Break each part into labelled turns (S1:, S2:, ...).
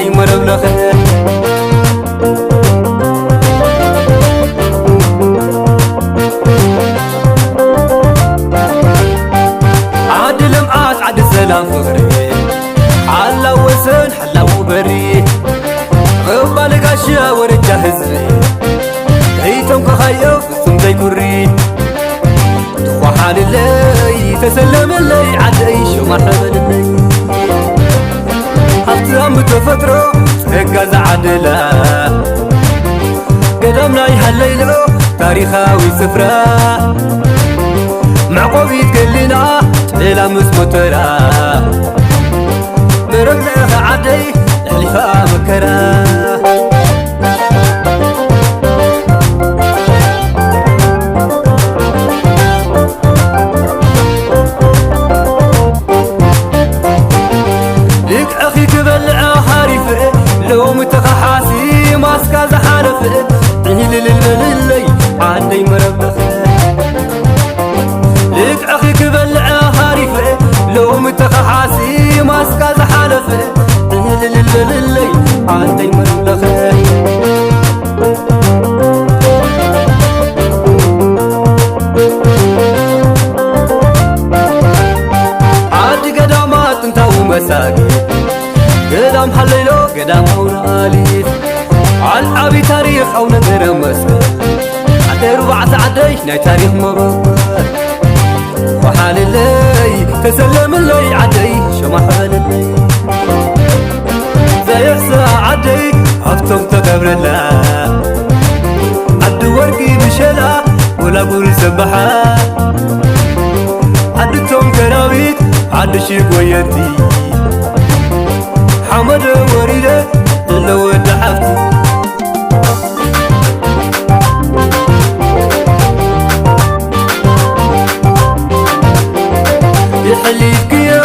S1: عدي مرب لخير عد لمعات عد السلام فخري حلا وسن حلا وبري غبالك أشياء ورجع هزري كيتم كخيف ثم زي كوري وحال اللي تسلم اللي عدي شو مرحبا اللي حفتهم بتفترو هكذا عدلا قدمنا يحليلو تاريخاوي سفرة معقوب يتقلنا تبيلا مسمترا برمنا عدي لحلفا مكرا لو متخحاسي ماسكا زحالفه للي عندي مربخ لك أخي كبلع هارفه لو متخحاسي ماسكا زحالفه للي عندي مربخ عاد قدامات انتو مساقي قدام حليلو قدام أورالي عالعبي تاريخ أو نقر مسكر عدي ربعة عديش ناي تاريخ مبكر وحال اللي تسلم اللي عدي شمح اللي زي يحسى عدي أفتم تقبر الله عد ورقي بشلا ولا قول سبحا عد توم كرابيت عد شيك ويدي حمد وريده لو دحفتي يحليك يو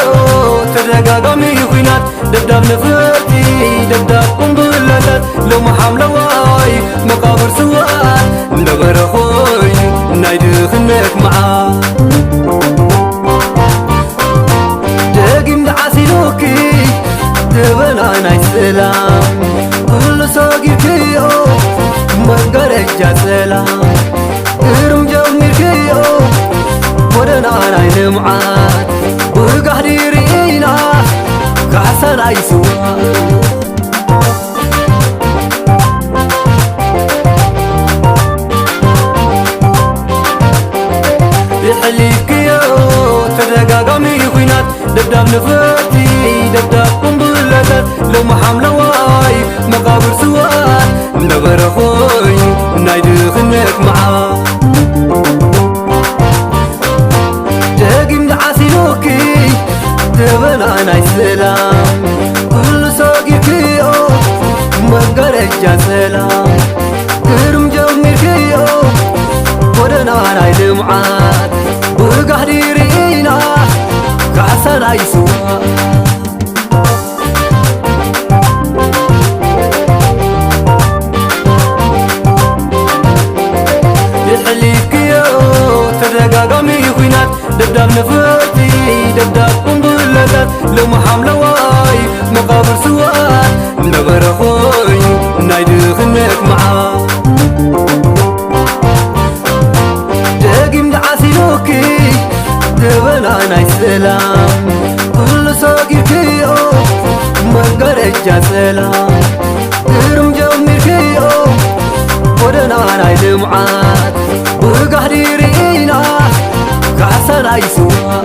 S1: ترقاقمي خينات دبداب نفرتي دبداب قنبلات لو محاملة واي مقابر سوات مدبر خوي نايد خنك معاه داقي مدعاسي لوكي تبنا ناي سلام كل ساقي كيو مرقرج سلام ارم جمير كيو ودنا ناي نمعات وقهدي رينا كعسى ناي سوا يحليك يو ترقاقمي خينات دبداب نفرتي دبداب قنبلات لو محاملة واي مقابر سوات مدبر خوي نايد خنك معاه داقي مدعاسي لوكي تبنا ناي سلام كل ساقي كيو مقرج سلام كرم جمير كيو ودنا ناي دمعات وقهدي رينا كعسى ناي سوا يحليك يو ترقاقمي خينات دبداب نفرتي دبداب قنبلات لو محاملة واي مقابر سوات مدبر خوي نايد خنك معاه داقي مدعاسي لوكي تبنا ناي سلام كل ساقي كيو مرقرج سلام ارم جمير كيو ودنا ناي دمعات وقهدي رينا كعسى ناي سوا